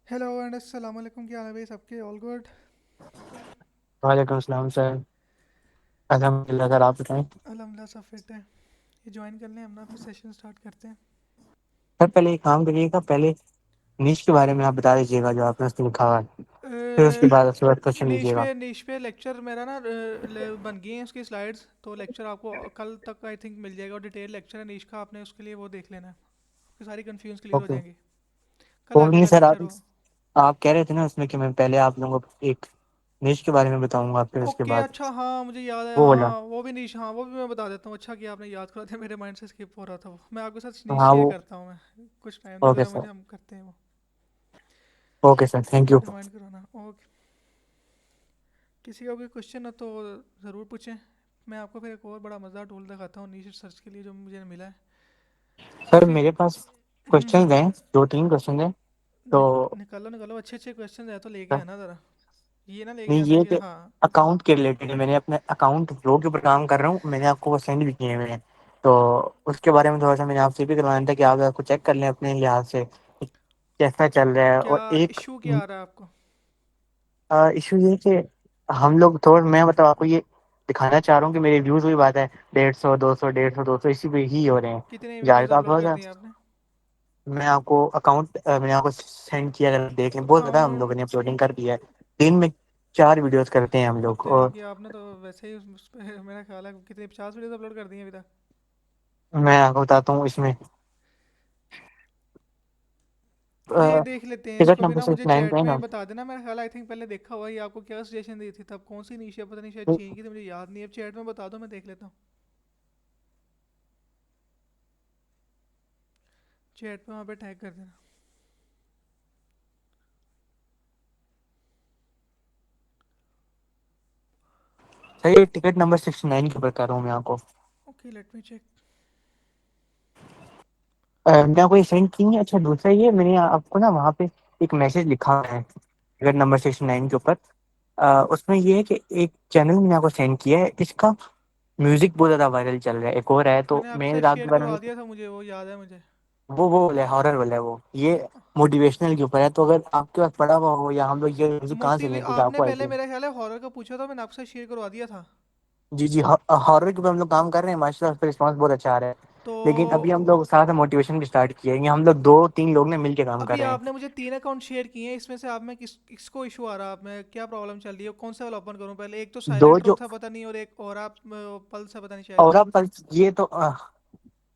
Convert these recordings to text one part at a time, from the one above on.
Hello and अस्सलाम वालेकुम, क्या हाल है भाई? सबके ऑल गुड? वालेकुम सलाम सर। अल्हम्दुलिल्लाह सर, आप बताएं। अल्हम्दुलिल्लाह सब फिट है। ये ज्वाइन कर लें अपना, फिर सेशन स्टार्ट करते हैं। सर पहले एक काम करिएगा, पहले निश के बारे में आप बता दीजिएगा जो आपने उसमें लिखा हुआ है। फिर उसके बाद उसके बाद क्वेश्चन लीजिएगा। नीश पे लेक्चर मेरा ना बन गई हैं उसकी स्लाइड्स, तो लेक्चर आपको कल तक आई थिंक मिल जाएगा। और डिटेल लेक्चर है नीश का, आपने उसके लिए वो देख लेना है। आपकी सारी कन्फ्यूजन क्लियर हो ओके। जाएंगी। कल कोई आगे नहीं का सर, लेक्चर आप हो। आप कह रहे थे ना उसमें कि मैं पहले आप लोगों को एक निश के बारे में बताऊंगा, फिर उसके ओके, बाद अच्छा, हाँ मुझे याद है, वो बोला। हाँ वो भी नीश, हाँ वो भी मैं बता देता हूँ। अच्छा किया आपने याद करा दिया, मेरे माइंड से स्किप हो रहा था वो। मैं आपके साथ नीश हाँ शेयर वो। करता हूँ। मैं कुछ टाइम दो ओके ज़रा मुझे, सर। हम करते हैं वो। Okay sir, thank you. Remind कराना, ओके। किसी का कोई क्वेश्चन हो तो ज़रूर पूछें। मैं आपको फिर एक और बड़ा मज़ेदार टूल दिखाता हूँ नीश सर्च के लिए, जो मुझे मिला है सर काफ़ी। मेरे पास क्वेश्चन हैं, दो तीन क्वेश्चन हैं। तो निकालो निकालो, अच्छे अच्छे क्वेश्चन है तो लेके सर, आना ज़रा। ये ना लेके नहीं आना ये कि कि हाँ। अकाउंट के रिलेटेड है, मैंने अपने अकाउंट रो के ऊपर काम कर रहा हूँ, मैंने आपको वो सेंड भी किए हुए हैं। तो उसके बारे में थोड़ा सा मैंने आपसे भी करवाना था कि आप आपको चेक कर लें अपने लिहाज से कि कैसा चल रहा है। क्या और एक इशू क्या आ रहा है आपको? इशू ये है कि हम लोग थोड़ा, मैं मतलब आपको ये दिखाना चाह रहा हूँ कि मेरे व्यूज हुई बात है 150 200 150 200 इसी पे ही हो रहे हैं। कितने जा वीडियोस तो आप अपलोड कर थोड़ा दिए सा, आपने? मैं आपको अकाउंट मैंने आपको सेंड किया, अगर देख लें। बहुत ज़्यादा हम लोगों ने अकाउंट? अपलोडिंग कर दिया है। दिन में 4 वीडियोस करते हैं हम लोग। तेरी और की आपने तो वैसे ही उस पे मेरा ख्याल है कितने 50 वीडियोस अपलोड कर दिए अभी तक। मैं आपको बताता हूँ इसमें देख लेते हैं टिकट इसको भी नंबर ना, मुझे 69 पे चैट है में ना। बता देना। मेरा ख्याल आई थिंक पहले देखा हुआ है, ये आपको क्या सजेशन दी थी तब, कौन सी नीचे पता नहीं, शायद चेंज की थी, मुझे याद नहीं है। अब चैट में बता दो, मैं देख लेता हूँ। चैट पे वहाँ पे टैग कर देना। सही, टिकट नंबर 69 के ऊपर कर रहा हूँ मैं आपको। Okay, let me check. मैं आपको ये सेंड की है। अच्छा, दूसरा ये मैंने आपको ना वहाँ पे एक मैसेज लिखा है टिकट नंबर 69 के ऊपर। उसमें ये है कि एक चैनल मैंने आपको सेंड किया है, इसका म्यूजिक बहुत ज़्यादा वायरल चल रहा है। एक और है, तो मैंने मैंने आपसे तो आपके शेयर बारे में, करवा दिया था, मुझे वो याद है मुझे। वो वाला है, हॉरर वाला है वो। ये मोटिवेशनल के ऊपर है। तो अगर आपके पास पड़ा हुआ हो, या हम लोग ये म्यूजिक कहाँ से मोटिव लें, कुछ आपने आपको पहले आइडिया। मेरा ख्याल है हॉरर का पूछा था, मैंने आपसे शेयर करवा दिया था। जी जी, हॉरर के ऊपर हम लोग काम कर रहे हैं, माशाल्लाह उस पर रिस्पॉन्स बहुत अच्छा आ रहा है। तो लेकिन अभी हम लोग साथ में मोटिवेशन भी स्टार्ट किए हैं, ये हम लोग 2-3 लोग ने मिल के काम कर अभी रहे हैं। आपने मुझे 3 अकाउंट शेयर किए हैं, इसमें से आप में किसको इशू आ रहा है? आप में क्या प्रॉब्लम चल रही है? कौन सा वाला ओपन करूं पहले? एक तो दो साइलेंट ट्रुथ जो, था पता नहीं, और एक और आप पल्स है पता नहीं शायद। और आप ये तो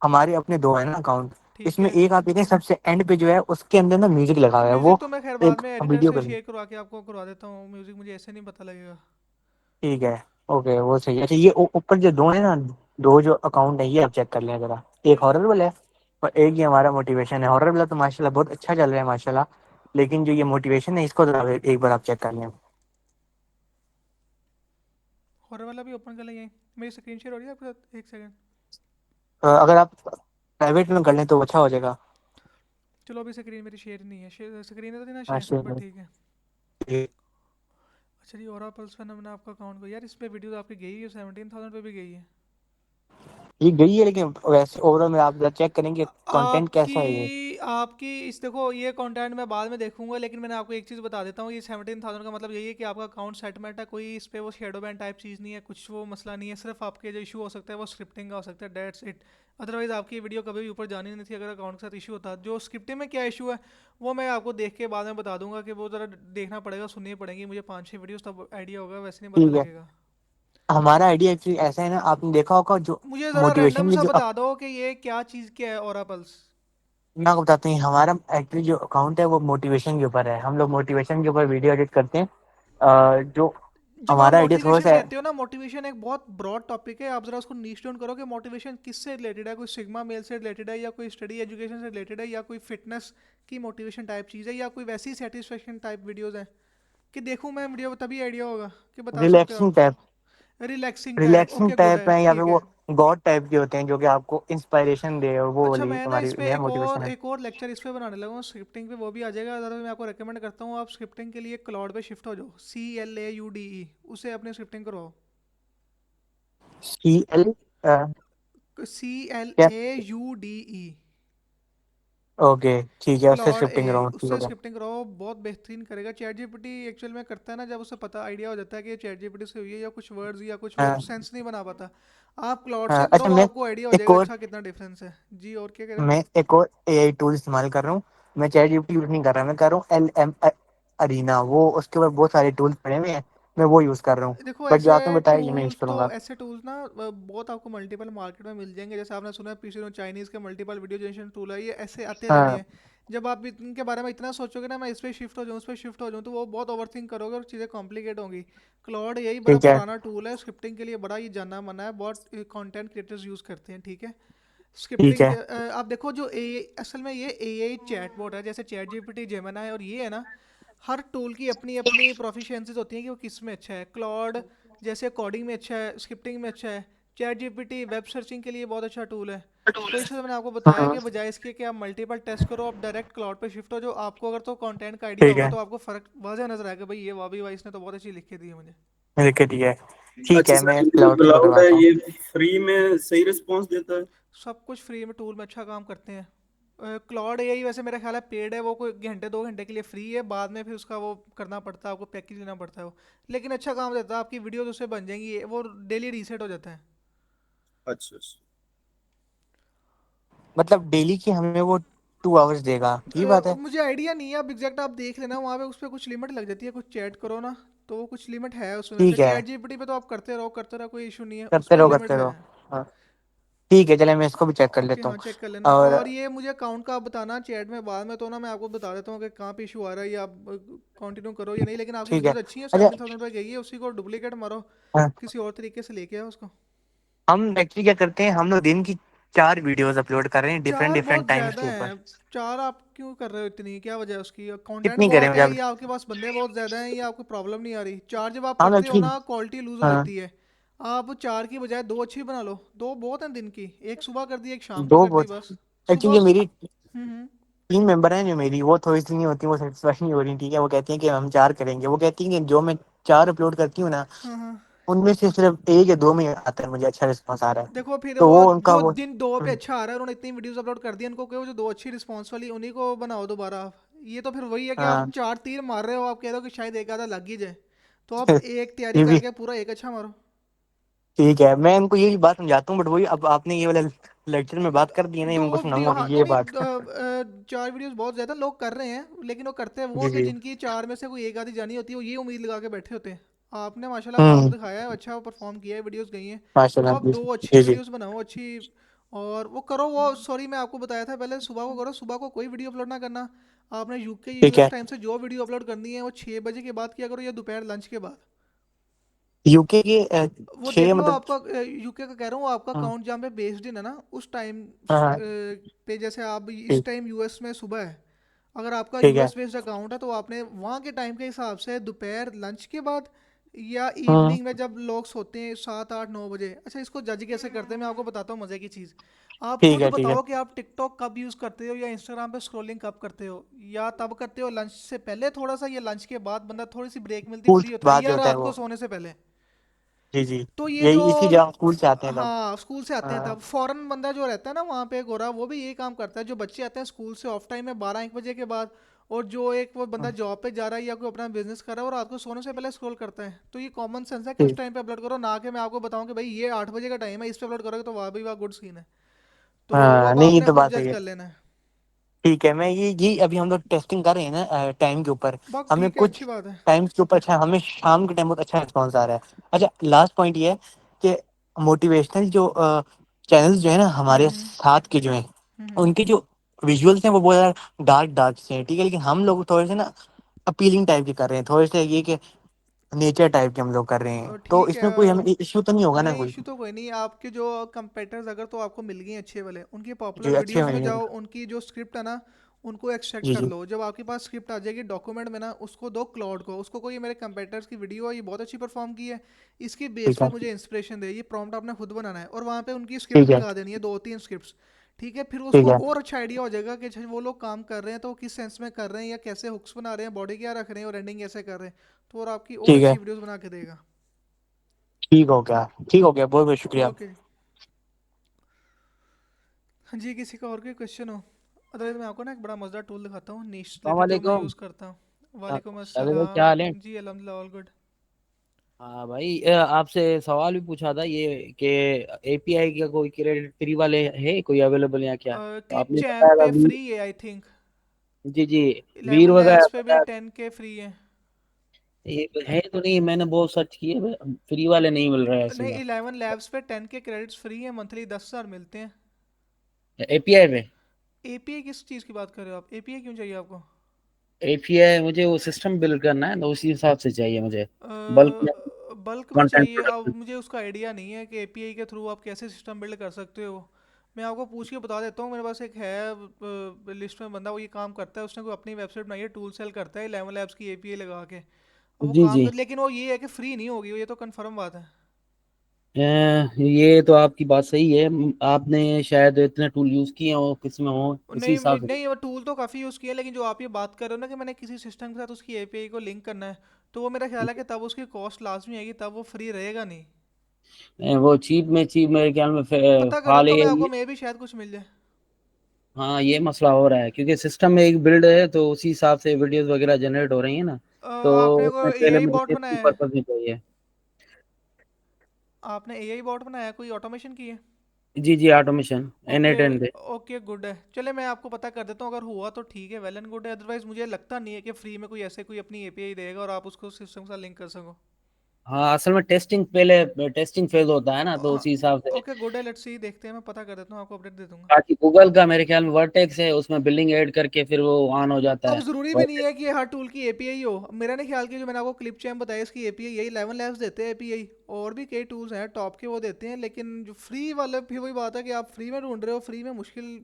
हमारे अपने दो है ना अकाउंट। ठीक इसमें है। एक आप देखें सबसे एंड पे जो है, उसके अंदर ना म्यूजिक लगा हुआ है, म्यूजिक वो तो मैं खैर बाद एक में एडिटर वीडियो से कर। शेयर करवा के आपको करवा देता हूँ। म्यूजिक मुझे ऐसे नहीं पता लगेगा। ठीक है। ओके, वो सही है। अच्छा, ये ऊपर जो दो है ना, दो जो अकाउंट है, ये आप चेक कर लें जरा। एक हॉरर वाला है और एक ये हमारा मोटिवेशन है। हॉरर वाला तो माशाल्लाह बहुत अच्छा चल रहा है माशाल्लाह। लेकिन जो ये मोटिवेशन है, इसको जरा एक बार आप चेक कर लें। हॉरर वाला भी ओपन कर लेंगे। मेरी स्क्रीन शेयर हो रही है आपके साथ? एक सेकंड। अगर आप प्राइवेट में कर लें तो अच्छा हो जाएगा। चलो, अभी स्क्रीन मेरी शेयर नहीं है। स्क्रीन है तो नहीं ना शेयर, माशा बट ठीक है। अच्छा जी, और पल्स पे मैंने आपका अकाउंट को, यार इस पे वीडियोस आपकी गई है, 17,000 पे भी गई है। ये गई है, लेकिन वैसे ओवरऑल में आप चेक करेंगे कंटेंट कैसा है ये। आपकी आपकी इस देखो, ये कंटेंट मैं बाद में देखूंगा, लेकिन मैंने आपको एक चीज़ बता देता हूँ। ये 17,000 का मतलब यही है कि आपका अकाउंट सेटलमेंट है। कोई इस पे वो शेडो बैन टाइप चीज़ नहीं है, कुछ वो मसला नहीं है। सिर्फ आपके जो इशू हो सकता है वो स्क्रिप्टिंग का हो सकता है, डेट्स इट। अदरवाइज आपकी वीडियो कभी भी ऊपर जानी नहीं थी अगर अकाउंट के साथ इशू होता। जो स्क्रिप्टिंग में क्या इशू है वो मैं आपको देख के बाद में बता दूंगा, कि वो ज़रा देखना पड़ेगा, सुननी पड़ेगी मुझे 5-6 वीडियोस, तब आइडिया होगा, वैसे नहीं पता ठीक है। लगेगा। हमारा आइडिया एक्चुअली ऐसा है ना, आपने देखा होगा जो मुझे ज़रा रैंडम मोटिवेशन के सा जो बता दो कि ये क्या चीज़, क्या है और पल्स। मैं आपको बताते हैं, हमारा एक्चुअली जो अकाउंट है वो मोटिवेशन के ऊपर है। हम लोग मोटिवेशन के ऊपर वीडियो एडिट करते हैं। जो जब आप हमारा आइडिया थोड़ा मोटिवेशन सा कहते हो ना, मोटिवेशन एक बहुत ब्रॉड टॉपिक है। आप जरा उसको नीश डाउन करो कि मोटिवेशन किससे रिलेटेड है। कोई सिग्मा मेल से रिलेटेड है, या कोई स्टडी एजुकेशन से रिलेटेड है, या कोई फिटनेस की मोटिवेशन टाइप चीज़ है, या कोई वैसी सेटिस्फेक्शन टाइप वीडियोस हैं कि देखूं मैं वीडियो, तभी आइडिया होगा कि बता सकते हो रिलैक्सिंग आप। Type, relaxing type, relaxing okay good type है, है, या फिर ठीक वो है। गॉड टाइप के होते हैं जो कि आपको इंस्पायरेशन दे, और वो अच्छा, वाली मैं ना इस हमारी पे मेरा एक मोटिवेशन और है। एक और लेक्चर इस पे बनाने लगा हूँ स्क्रिप्टिंग पे, वो भी आ जाएगा। ज़रा मैं आपको रेकमेंड करता हूँ, आप स्क्रिप्टिंग के लिए क्लाउड पे शिफ्ट हो जाओ। CLAUDE, उसे अपने स्क्रिप्टिंग करवाओ। CL क्या? CLAUDE। ओके ठीक है, उससे क्लॉड स्क्रिप्टिंग एआई, करूँ, ठीक उससे हो गया। स्क्रिप्टिंग कराओ, बहुत बेहतरीन करेगा। चैट जीपीटी एक्चुअल में करता है ना, जब उसे पता आइडिया हो जाता है कि ये चैट जीपीटी से हुई है या कुछ वर्ड्स या कुछ वो हाँ सेंस नहीं बना पाता, आप क्लॉड से हाँ, करो, अच्छा वो मैं आपको आइडिया हो एक जाएगा और अच्छा कितना डिफरेंस है। जी, और क्या कह रहे हो? मैं एक और एआई टूल इस्तेमाल कर रहा हूँ। मैं चैट जीपीटी यूज नहीं कर रहा, मैं कर रहा हूँ एल एम अरीना, वो उसके ऊपर बहुत सारे टूल्स पड़े हुए हैं, मैं वो यूज कर रहा हूँ। देखो बट जो ऐसे आपने बताया ये मैं यूज टूल्स तो, करूंगा। ऐसे टूल्स ना बहुत आपको मल्टीपल मार्केट में मिल जाएंगे। जैसे आपने सुना है पीछे चाइनीज़ के मल्टीपल वीडियो जनरेशन टूल है, ये ऐसे आते रहने हाँ हैं। जब आप इनके बारे में इतना सोचोगे ना, मैं इस पे शिफ्ट हो जाऊँ, उस पर शिफ्ट हो जाऊँ, तो वो बहुत ओवर थिंक करोगे और चीज़ें कॉम्प्लिकेट होंगी। क्लॉड यही बड़ा ठीक है। पुराना टूल है, स्क्रिप्टिंग के लिए बड़ा ये जाना माना है, बहुत कंटेंट क्रिएटर्स यूज़ करते हैं, ठीक है। ठीक स्क्रिप्टिंग है। आप देखो जो ए असल में ये एआई चैटबॉट है, जैसे चैट जीपीटी, जेमिनी और ये है ना, हर टूल की अपनी अपनी प्रोफिशिएंसीज होती हैं कि वो किस में अच्छा है। क्लॉड जैसे कोडिंग में अच्छा है, स्क्रिप्टिंग में अच्छा है। चैट जीपीटी वेब सर्चिंग के लिए बहुत अच्छा टूल है। तो इसलिए मैंने आपको बताया हाँ कि बजाय इसके कि आप मल्टीपल टेस्ट करो, आप डायरेक्ट क्लाउड पे शिफ्ट हो। जो आपको अगर तो कंटेंट का आइडिया ठीक होगा है, तो आपको फ़र्क वाज़ह नजर आएगा, भाई ये वाबी भाई इसने तो बहुत अच्छी लिख के दी है मुझे। लिख के दिया है। ठीक अच्छा है, सर, मैं ये जो क्लाउड से क्लाउड है करवाता हूँ। ये फ्री में सही रिस्पॉन्स देता है? सब कुछ फ्री में टूल में अच्छा काम करते हैं। क्लॉड एआई वैसे मेरा ख्याल है पेड है, वो कोई घंटे 2 घंटे के लिए फ्री है, बाद में फिर उसका वो करना पड़ता है, आपको पैकेज लेना पड़ता है वो। लेकिन अच्छा काम देता है, आपकी वीडियोज उससे बन जाएंगी, वो डेली रीसेट हो जाता है। अच्छा अच्छा। मतलब डेली की हमें वो 2 आवर्स देगा, ये बात है? मुझे आइडिया नहीं है, अब एग्जैक्ट आप देख लेना वहाँ पे, उस पर कुछ लिमिट लग जाती है, कुछ चैट करो ना तो वो कुछ लिमिट है उसमें। ठीक है, चैट जीपीटी पे तो आप करते रहो, कोई इशू नहीं है, उस करते पर रहो लिमिट्स करते रहो। हैं। हाँ ठीक है, चले मैं इसको भी चेक कर ओके, लेता हाँ हूँ। चेक कर लेना। और और ये मुझे अकाउंट का आप बताना चैट में बाद में, तो ना मैं आपको बता देता हूँ कि कहाँ पे इशू आ रहा है, या आप कंटिन्यू करो या नहीं। लेकिन आपकी ठीक है। वीडियोस अच्छी हैं, अच्छा 17,000 रुपये गई है, उसी को डुप्लीकेट मारो, हाँ, किसी और तरीके से लेके आओ उसको। हम एक्चुअली क्या करते हैं, हम लोग दिन की 4 वीडियोस अपलोड कर रहे हैं डिफरेंट चार डिफरेंट बहुत टाइम्स ज़्यादा के ऊपर। हैं। चार आप क्यों कर रहे हो इतनी, क्या वजह है उसकी? कंटेंट कितनी करें बहुत मुझे है, आप? या आपके पास बंदे बहुत ज़्यादा हैं, या आपको प्रॉब्लम नहीं आ रही? चार जब आप हम करते हो एक्चुअली, ना, क्वालिटी लूज हो हाँ, जाती है। आप चार की बजाय दो अच्छी बना लो, दो बहुत हैं दिन की, एक सुबह कर दी, एक शाम की दो कर दी बहुत। बस। एक्चुअली सुबह ये मेरी हम्म। 3 मेंबर हैं जो मेरी, वो थोड़ी सी नहीं होती, वो सेटिस्फाई नहीं हो रही, ठीक है। वो कहती हैं कि हम 4 करेंगे, वो कहती हैं कि जो मैं 4 अपलोड करती हूँ ना, हाँ हाँ। उनमें से सिर्फ 1 या 2 में आता है मुझे अच्छा रिस्पॉन्स आ रहा है। देखो फिर तो वो वो उनका जो वो दिन दो पे अच्छा आ रहा है, उन्होंने इतनी वीडियोस अपलोड कर दी, उनको कहो जो दो अच्छी रिस्पॉन्स वाली उन्हीं को बनाओ दोबारा आप। ये तो फिर वही है कि आप हाँ। चार तीर मार रहे हो, आप कह रहे हो कि शायद एक आधा लग ही जाए, तो आप एक तैयारी ये भी करके पूरा एक अच्छा मारो। ठीक है, मैं इनको यही बात समझाता हूँ, बट वही अब आपने ये वाला लेक्चर में बात कर दी है ना, ये दो मैं इनको वीडियो, सुनाऊंगा हाँ कि नहीं ये नहीं, बात। चार वीडियोस बहुत ज़्यादा लोग कर रहे हैं, लेकिन वो करते हैं वो जी कि जी। जिनकी चार में से कोई एक आधी जानी होती है, वो ये उम्मीद लगा के बैठे होते हैं। आपने माशाल्लाह काम हम्म। दिखाया है, अच्छा परफॉर्म किया है, वीडियोस गई हैं। तो माशाल्लाह आप जी। दो अच्छी जी जी। वीडियोस बनाओ, अच्छी। और वो करो, वो सॉरी मैं आपको बताया था पहले, सुबह को करो, सुबह को कोई वीडियो अपलोड ना करना। आपने यूके ठीक यूएस है। टाइम से जो वीडियो अपलोड करनी है वो 6 बजे के बाद किया करो, या दोपहर लंच के बाद। यूके के वो देख 6 लो मतलब। आपका यूके का कह रहा हूँ, आपका हाँ अकाउंट जहाँ पे बेस्ड इन है ना, उस टाइम हाँ हाँ, पे, जैसे आप इस ठीक। टाइम यूएस में सुबह है, अगर आपका ठीक है। यूएस बेस्ड अकाउंट है तो आपने वहाँ के टाइम के हिसाब से दोपहर लंच के बाद, या हम्म। इवनिंग में जब लोग सोते हैं 7 8 9 बजे। अच्छा, इसको जज कैसे करते हैं मैं आपको बताता हूँ, मज़े की चीज़। आप ठीक खुद है। ठीक है। बताओ कि आप टिकटॉक कब यूज़ करते हो, या इंस्टाग्राम पे स्क्रॉलिंग कब करते हो, या तब करते हो लंच से पहले थोड़ा सा, या लंच के बाद बंदा थोड़ी सी ब्रेक मिलती स्कूल फ्री की होता है, बात जो या होता है रात को वो। सोने से पहले। जी जी। तो ये जो, यही इसी जगह स्कूल से आते हैं तब। हाँ स्कूल से आते हैं हाँ तब, फॉरेन बंदा जो रहता है ना वहाँ पे गोरा, वो भी यही काम करता है। जो बच्चे आते हैं स्कूल से ऑफ टाइम में 12 1 बजे के बाद, और जो एक वो बंदा हाँ, जॉब पे जा रहा है या कोई अपना बिजनेस कर रहा है, और रात को सोने से पहले स्क्रॉल करता है। तो ये कॉमन सेंस है कि उस ठीक। टाइम पे अपलोड करो, ना कि मैं आपको बताऊं कि भाई ये 8 बजे का टाइम है, इस पे अपलोड करोगे तो वाह भाई वाह गुड सीन है। तो वो हाँ अब नहीं, ये आपने तो खुद बात सही जज है। कर लेना है। ठीक है, मैं ये अभी हम लोग टेस्टिंग कर रहे हैं ना टाइम के ऊपर। बस हमें ठीक है, कुछ अच्छी बात है। टाइम्स के ऊपर अच्छा, हमें शाम के टाइम बहुत अच्छा रिस्पॉन्स आ रहा है। अच्छा, लास्ट पॉइंट ये है कि मोटिवेशनल जो चैनल्स जो है ना हमारे हम्म साथ के जो हैं, हम्म। उनके जो विजुअल्स हैं वो बहुत ज़्यादा डार्क डार्क से हैं, ठीक है। लेकिन हम लोग थोड़े से ना अपीलिंग टाइप के कर रहे हैं, थोड़े से ये कि नेचर टाइप के हम लोग कर रहे हैं, तो ठीक है। इसमें कोई हमें इश्यू तो नहीं होगा ना नहीं कोई? इशू तो कोई नहीं, आपके जो कंपेटर्स अगर तो आपको मिल गए हैं अच्छे वाले, उनकी जो पॉपुलर अच्छे वीडियोस में हैं। जाओ, उनकी जो स्क्रिप्ट है ना, उनको एक्सट्रैक्ट जी कर जी। लो। जब आपके पास स्क्रिप्ट आ जाएगी डॉक्यूमेंट में ना, उसको दो क्लाउड को, उसको कोई मेरे कंपेटर्स की वीडियो है, ये बहुत अच्छी परफॉर्म की है, इसके बेस ठीक पे है। मुझे इंस्पिरेशन दे, ये प्रॉम्प्ट आपने खुद बनाना है, और वहाँ पे उनकी स्क्रिप्ट ठीक है। लगा देनी है, 2 3 स्क्रिप्ट्स। ठीक है, फिर ठीक उसको है। और अच्छा आइडिया हो जाएगा कि अच्छा वो लोग काम कर रहे हैं तो वो किस सेंस में कर रहे हैं, या कैसे हुक्स बना रहे हैं, बॉडी क्या रख रहे हैं, और एंडिंग कैसे कर रहे हैं। तो और आपकी और ठीक अच्छी है। वीडियोस बना के देगा। ठीक हो गया। ठीक हो गया, बहुत बहुत शुक्रिया। ओके। हाँ जी, किसी का और कोई क्वेश्चन हो? अदरवाइज मैं आपको ना एक बड़ा मजेदार टूल दिखाता हूँ, नीश अस्सलाम स्लिपर जो मैं वालेकुम। यूज़ करता हूँ। वालेकुम शादिर भाई क्या अस्सलाम। हाल है? जी अल्हम्दुलिल्लाह ऑल गुड। हाँ भाई, आपसे सवाल भी पूछा था ये कि एपीआई का कोई क्रेडिट फ्री वाले है कोई अवेलेबल या क्या? तो क्लिप आपने चैम्प बताया था पे वीर। फ्री है आई थिंक। जी जी। वीर 11 वगैरह लैब्स पे भी बताया। 10K फ्री है। ये है तो नहीं, मैंने बहुत सर्च किए, फ्री वाले नहीं मिल रहे ऐसे नहीं, में। 11 लैब्स पे 10K क्रेडिट्स फ्री है, मंथली 10,000 मिलते हैं। एपीआई में। एपीआई किस चीज़ की बात कर रहे हो आप? एपीआई क्यों चाहिए आपको? एपीआई मुझे वो सिस्टम बिल्ड करना है तो उसी हिसाब से चाहिए मुझे। बल्क में बल्क में कंटेंट चाहिए? अब प्रोडक्शन। मुझे उसका आइडिया नहीं है कि एपीआई के थ्रू आप कैसे सिस्टम बिल्ड कर सकते हो। मैं आपको पूछ के बता देता हूँ, मेरे पास एक है लिस्ट में बंदा, वो ये काम करता है, उसने कोई अपनी वेबसाइट बनाई है, टूल सेल करता है 11 लैब्स की एपीआई लगा के। अब वो जी काम जी। कर, लेकिन वो ये है कि फ्री नहीं होगी, ये तो कंफर्म बात है। ये तो आपकी बात सही है। आपने शायद इतने टूल यूज किए हो, किस में हो उसी नहीं हिसाब से। नहीं, वो टूल तो काफ़ी यूज़ किया है, लेकिन जो आप ये बात कर रहे हो ना कि मैंने किसी सिस्टम के साथ उसकी एपीआई को लिंक करना है, तो वो मेरा ख्याल है कि तब उसकी कॉस्ट लाजमी आएगी, तब वो फ्री रहेगा नहीं। वो चीप मेरे ख्याल में पता कर फाल देता हूँ मैं है आपको, ये। मे भी शायद कुछ मिल जाए। हाँ, ये मसला हो रहा है क्योंकि सिस्टम में एक बिल्ड है तो उसी हिसाब से वीडियोस वगैरह जनरेट हो रही है ना। तो आपने को उसमें पहले एआई मुझे बॉट सेफ्टी बनाया है? पर्पज भी चाहिए। आपने एआई बॉट बनाया है, कोई ऑटोमेशन की है? जी जी, ऑटोमेशन ओके। N8N पे। ओके गुड है, चले मैं आपको पता कर देता हूँ, अगर हुआ तो ठीक है, वेल एंड गुड है, अदरवाइज मुझे लगता नहीं है कि फ्री में कोई ऐसे कोई अपनी एपीआई देगा और आप उसको सिस्टम के साथ लिंक कर सको। हाँ, असल में टेस्टिंग पहले टेस्टिंग फेज होता है ना, तो हाँ। उसी हिसाब से। ओके गुड है, लेट्स सी, देखते हैं, मैं पता कर देता हूँ, आपको अपडेट दे दूंगा। बाकी गूगल का मेरे ख्याल में वर्टेक्स है, उसमें बिलिंग ऐड करके फिर वो ऑन हो जाता अब है। ज़रूरी भी नहीं है कि हर टूल की एपीआई हो। मेरा नहीं ख्याल कि जो मैंने आपको क्लिप चैम्प बताया इसकी एपीआई यही 11 लैब्स देते हैं एपीआई, और भी कई टूल्स हैं टॉप के वो देते हैं, लेकिन जो फ्री वाले फिर वही बात है कि आप फ्री में ढूंढ रहे हो, फ्री में मुश्किल,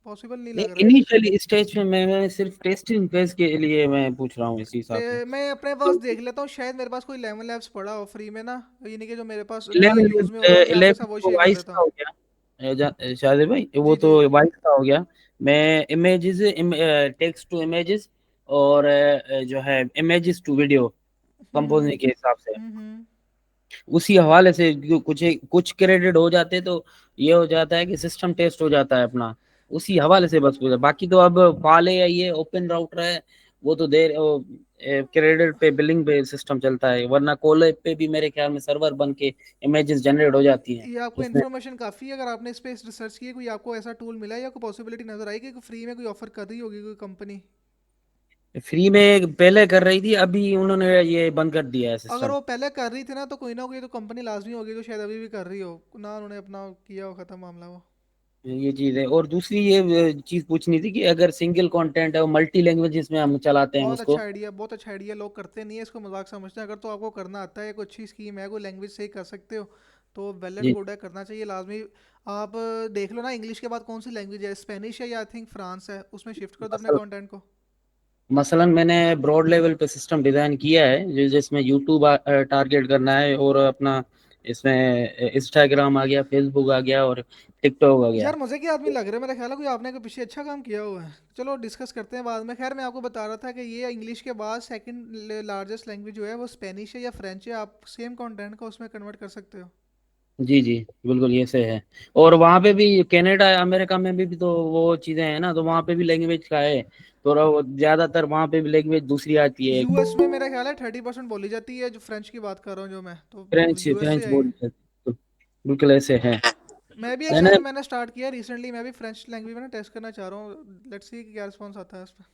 पॉसिबल नहीं नहीं, लग रहा। इनिशियली स्टेज में मैं सिर्फ टेस्टिंग फेज के लिए मैं पूछ रहा हूँ इसी हिसाब से। मैं अपने पास तो देख लेता हूँ, शायद मेरे पास कोई 11 लैब्स पड़ा हो फ्री में ना, ये नहीं कि जो मेरे पास मेरा 11 यूज़ में हो रहा हो, मैं आपके 11 साथ वही तो शेयर कर वाइस देता का हूँ। हो गया। शाहिद भाई, वो जी तो जी। वाइस का हो गया। मैं इमेजेस, टेक्स्ट टू इमेजेस और जो है images to video hmm composing के हिसाब से हम्म। उसी हवाले से कुछ कुछ क्रेडिट हो जाते तो ये हो जाता है कि सिस्टम टेस्ट हो जाता है अपना, उसी हवाले से बस कुछ। बाकी तो अब फाले है, ये ओपन राउटर है, वो तो देर क्रेडिट पे बिलिंग पे सिस्टम चलता है, वरना कोले पे भी मेरे ख्याल में सर्वर बन के इमेजेस जनरेट हो जाती हैं ये आपको उसमें। इन्फॉर्मेशन काफ़ी है, अगर आपने इस पे रिसर्च की है, कोई आपको ऐसा टूल मिला है या कोई पॉसिबिलिटी नज़र आई कि फ्री में कोई ऑफर कर रही होगी कोई कंपनी? फ्री में पहले कर रही थी, अभी उन्होंने ये बंद कर दिया है अगर सिस्टम। वो पहले कर रही थी ना कोई तो कंपनी लाजमी होगी जो शायद अभी भी कर रही हो ना, उन्होंने अपना किया हो ख़त्म मामला वो। ये चीज है, और दूसरी ये चीज पूछनी थी कि अगर सिंगल कंटेंट है वो मल्टी लैंग्वेजेस में हम चलाते हैं बहुत अच्छा उसको। आइडिया, बहुत अच्छा आइडिया, लोग करते नहीं है इसको, मजाक समझते हैं। अगर तो आपको करना आता है, कोई अच्छी स्कीम है, कोई लैंग्वेज से ही कर सकते हो, तो वेल एंड जी। गुड है, करना चाहिए लाजमी। आप देख लो ना, इंग्लिश के बाद कौन सी लैंग्वेज है, स्पेनिश है या आई थिंक फ्रांस है, उसमें शिफ्ट कर दो अपने मसल कंटेंट को। मसलन मैंने ब्रॉड लेवल पे सिस्टम डिजाइन किया है जिसमें यूट्यूब टारगेट करना है, और अपना इसमें इंस्टाग्राम आ गया, फेसबुक आ गया और टिकटॉक आ गया। यार मजे के आदमी लग रहे हैं, मेरा ख्याल है कोई आपने कोई पीछे अच्छा काम किया हुआ है। चलो डिस्कस करते हैं बाद में। खैर मैं आपको बता रहा था कि ये इंग्लिश के बाद सेकंड लार्जेस्ट लैंग्वेज जो है वो स्पेनिश है या फ्रेंच है, आप सेम कंटेंट को उसमें कन्वर्ट कर सकते हो। जी जी, बिल्कुल ये से है। और वहाँ पे भी कनाडा अमेरिका में भी तो वो चीज़ें हैं ना, तो वहाँ पे भी लैंग्वेज का है, थोड़ा ज़्यादातर वहाँ पे भी लैंग्वेज दूसरी आती है। यूएस में मेरा ख्याल है 30% बोली जाती है, जो फ्रेंच की बात कर रहा हूँ जो मैं, तो फ्रेंच यूएस से फ्रेंच आई बोल है। तो बिल्कुल ऐसे है। मैं भी एक मैंने शायद मैंने स्टार्ट किया रिसेंटली, मैं भी फ्रेंच लैंग्वेज में ना टेस्ट करना चाह रहा हूँ, लेट्स सी क्या रिस्पॉन्स आता है उस पर।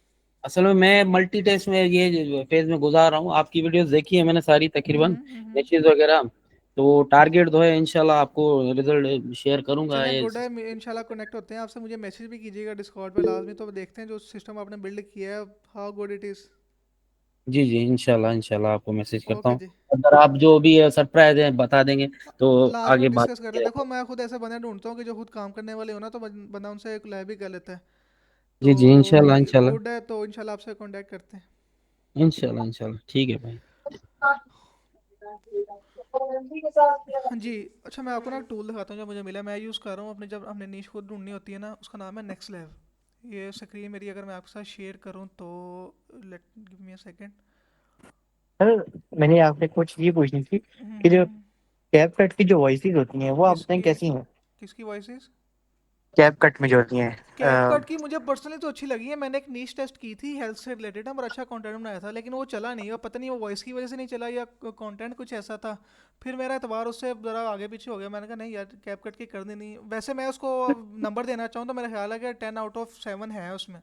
असल में मैं मल्टी टेस्ट में ये फेज में गुजार रहा हूँ। आपकी वीडियोस देखी है मैंने सारी तकरीबन, हम्म। मैचेस वगैरह। तो टारगेट जो है इंशाल्लाह आपको रिजल्ट शेयर करूंगा चलें ये। गुड है, इंशाल्लाह कनेक्ट होते हैं आपसे, मुझे मैसेज भी कीजिएगा डिस्कॉर्ड पे लाजमी, तो देखते हैं जो सिस्टम आपने बिल्ड किया है हाउ गुड इट इज़। जी जी, इंशाल्लाह इंशाल्लाह आपको मैसेज करता ओके हूँ। जी। अगर आप जो भी सरप्राइज है बता देंगे तो लास्ट आगे में बात डिस्कस कर की ले, देखो जाएगी। मैं खुद ऐसे बंदे ढूंढता हूँ कि जो खुद काम करने वाले हो ना, तो बंदा उनसे एक लैब भी कर लेता है। तो जी जी, इंशाल्लाह इंशाल्लाह। गुड है, तो इंशाल्लाह आपसे कांटेक्ट करते हैं। इंशाल्लाह इंशाल्लाह, ठीक है भाई। हाँ जी। अच्छा मैं आपको ना टूल दिखाता हूँ जो मुझे मिला, मैं यूज़ कर रहा हूँ अपने, जब हमने नीश खुद ढूंढनी होती है ना, उसका नाम है नेक्स्ट लैब। ये स्क्रीन मेरी अगर मैं आपके साथ शेयर करूँ तो, let give me a second. Sir, मैंने आपसे कुछ ये पूछनी थी कि जो कैपकट की जो वॉइसेस होती हैं वो आप बताएं किसकी? कैसी हैं? किसकी वॉइसेस? कैप कट में जो होती हैं। कैप कट की मुझे पर्सनली तो अच्छी लगी है। मैंने एक नीश टेस्ट की थी हेल्थ से रिलेटेड, और अच्छा कंटेंट बनाया था, लेकिन वो चला नहीं। और पता नहीं वो वॉइस की वजह से नहीं चला या कंटेंट कुछ ऐसा था। फिर मेरा एतबार उससे ज़रा आगे पीछे हो गया। मैंने कहा नहीं यार, कैप कट की करनी नहीं। वैसे मैं उसको नंबर देना चाहूँ तो मेरा ख्याल है कि 10 out of 7 है उसमें।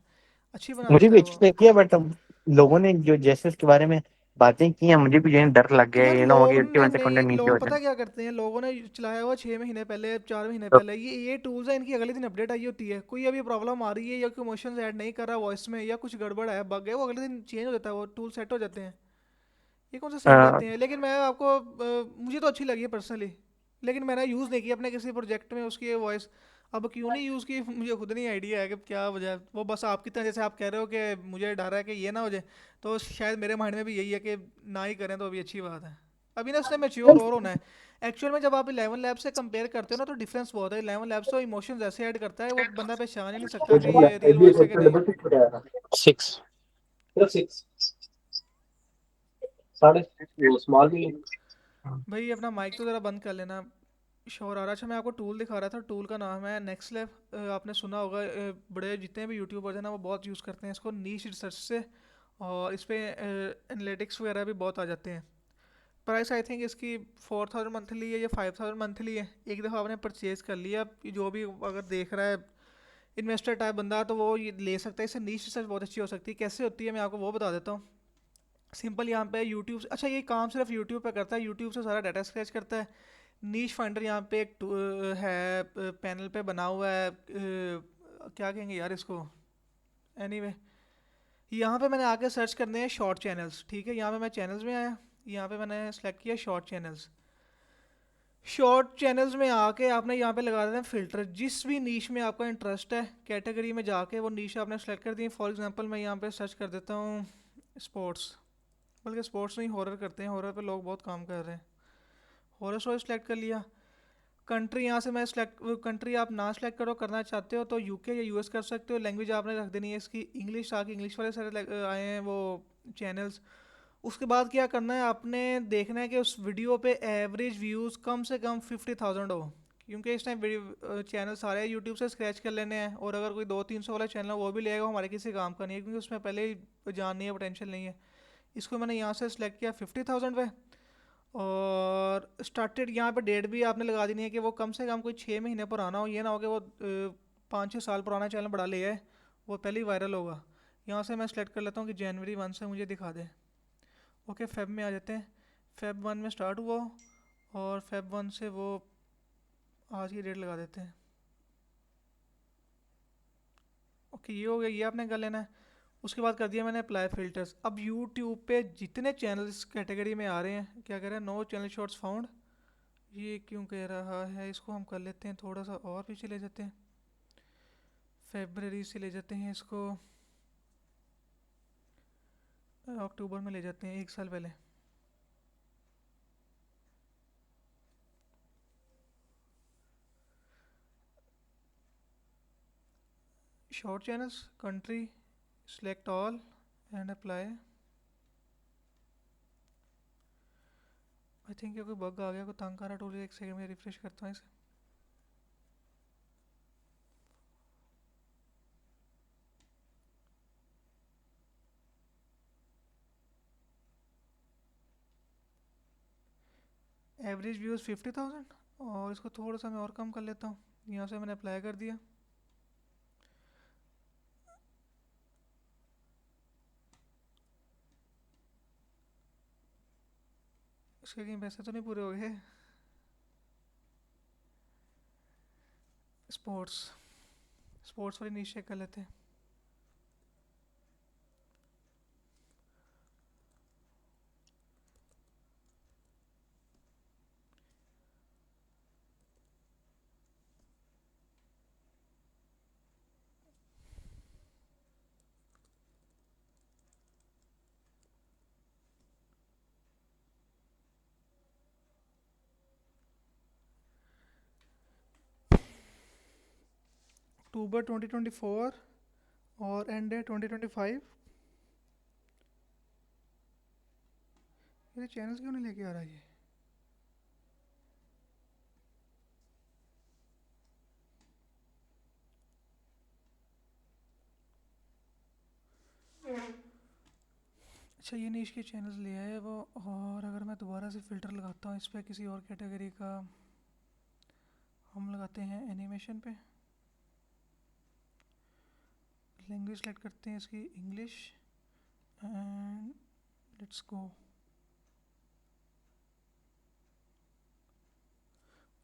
अच्छी बना मुझे देता भी है अच्छी वो। लगी है, बट अब लोगों ने जो जैसे उसके बारे में बातें की हैं, मुझे भी जो है डर लग गया है, यार ये ना हो कि लोग उसकी ना वजह से नहीं, कंटेंट नीचे हो लोग जाए। पता क्या करते हैं, लोगों ने चलाया हुआ 6 महीने पहले, 4 महीने तो पहले, ये टूल्स है इनकी, अगले दिन अपडेट आई होती है। कोई अभी प्रॉब्लम आ रही है या कोई इमोशंस ऐड नहीं कर रहा वॉइस में, या कुछ गड़बड़ है, बग है, वो अगले दिन चेंज हो जाता है, वो टूल सेट हो जाते हैं। ये कौन सा सही अ, लेते हैं। लेकिन मैं आपको मुझे तो अच्छी लगी है पर्सनली। लेकिन मैंने यूज़ नहीं किया अपने किसी प्रोजेक्ट में उसकी वॉइस। अब क्यों नहीं यूज़ की मुझे खुद नहीं आइडिया है कि क्या वजह है। वो बस आपकी तरह, जैसे आप कह रहे हो कि मुझे डर है कि ये ना हो जाए, तो शायद मेरे माइंड में भी यही है कि ना ही करें तो अभी अच्छी बात है। अभी ना उसने मेच्योर और होना है। एक्चुअल में जब आप 11 लैब से कंपेयर करते हो ना, तो डिफरेंस बहुत है। 11 लैब्स तो इमोशंस ऐसे ऐड करता है, वो बंदा पहचान ही नहीं सकता कि ये रियल वॉइस है कि नहीं। 6 वो स्मॉल भी भाई अपना माइक तो ज़रा बंद कर लेना, शोर आ रहा। अच्छा मैं आपको टूल दिखा रहा था, टूल का नाम है नेक्स्ट लैब। आपने सुना होगा, बड़े जितने भी यूट्यूबर्स हैं ना, वो बहुत यूज़ करते हैं इसको नीश रिसर्च से। और इस पर एनालिटिक्स वगैरह भी बहुत आ जाते हैं। प्राइस आई थिंक इसकी 4000 मंथली है या 5000 मंथली है। एक दफ़ा आपने परचेज़ कर लिया, जो भी अगर देख रहा है इन्वेस्टर टाइप बंदा, तो वो ये ले सकता है। इससे नीश रिसर्च बहुत अच्छी हो सकती है। कैसे होती है मैं आपको वो बता देता हूँ। सिंपल यहाँ पे यूट्यूब, अच्छा ये काम सिर्फ यूट्यूब पे करता है, यूट्यूब से सारा डाटा स्क्रैच करता है। नीश फाइंडर यहाँ पे एक है, पैनल पे बना हुआ है, क्या कहेंगे यार इसको, एनीवे यहाँ पे मैंने आके सर्च करने हैं शॉर्ट चैनल्स। ठीक है, यहाँ पे मैं चैनल्स में आया, यहाँ पे मैंने सेलेक्ट किया शॉर्ट चैनल्स। शॉर्ट चैनल्स में आके आपने यहाँ पे लगा देना फ़िल्टर, जिस भी नीश में आपका इंटरेस्ट है कैटेगरी में जाके वो नीश आपने सेलेक्ट कर दी। फॉर एग्जांपल मैं यहाँ पे सर्च कर देता हूँ स्पोर्ट्स, बल्कि स्पोर्ट्स नहीं, हॉरर करते हैं, हॉरर पे लोग बहुत काम कर रहे हैं। हॉरर स्टोरी सेलेक्ट कर लिया। कंट्री यहाँ से मैं सेलेक्ट, कंट्री आप ना सेलेक्ट करो, करना चाहते हो तो यूके या यूएस कर सकते हो। लैंग्वेज आपने रख देनी है इसकी इंग्लिश, ताकि इंग्लिश वाले सारे आए हैं वो चैनल्स। उसके बाद क्या करना है, आपने देखना है कि उस वीडियो पे एवरेज व्यूज़ कम से कम 50,000 हो। क्योंकि इस टाइम चैनल सारे यूट्यूब से स्क्रैच कर लेने हैं, और अगर कोई 200-300 वाला चैनल वो भी लेगा, वो हमारे किसी काम का नहीं है, क्योंकि उसमें पहले ही जान नहीं है, पोटेंशियल नहीं है। इसको मैंने यहाँ से सिलेक्ट किया 50,000 पे। और स्टार्टेड यहाँ पे डेट भी आपने लगा देनी है कि वो कम से कम कोई 6 महीने पुराना हो। ये ना हो कि वो 5-6 साल पुराना चैनल बड़ा ले आए, वो पहले ही वायरल होगा। यहाँ से मैं सेलेक्ट कर लेता हूँ कि जनवरी 1 से मुझे दिखा दे। ओके, फेब में आ जाते हैं। फेब 1 में स्टार्ट हुआ, और फेब 1 से वो आज की डेट लगा देते हैं। ओके, ये हो गया, ये आपने कर लेना है। उसके बाद कर दिया मैंने अप्लाई फ़िल्टर्स। अब यूट्यूब पे जितने चैनल्स कैटेगरी में आ रहे हैं, क्या कह रहे हैं, नो चैनल शॉर्ट्स फाउंड। ये क्यों कह रहा है, इसको हम कर लेते हैं थोड़ा सा और पीछे ले जाते हैं, फेबररी से ले जाते हैं इसको, अक्टूबर में ले जाते हैं, 1 साल पहले। Short channels, country, select all and apply. I think ये कोई बग आ गया, कोई तंग आ रहा टूल, 1 सेकंड में रिफ्रेश करता हूँ इसे। एवरेज व्यूज़ 50,000, और इसको थोड़ा सा मैं और कम कर लेता हूँ। यहाँ से मैंने अप्लाई कर दिया। इसके कहीं पैसे तो नहीं पूरे हो गए। स्पोर्ट्स, स्पोर्ट्स वाली नीचे कर लेते हैं। अक्टूबर 2024 और एंड है 2025। ये चैनल्स क्यों नहीं लेके आ रहा ये। अच्छा, ये नीश के चैनल्स ले आए वो। और अगर मैं दोबारा से फ़िल्टर लगाता हूँ इस पर किसी और कैटेगरी का, हम लगाते हैं एनिमेशन पे, लैंग्वेज सेलेक्ट करते हैं इसकी English, and let's go.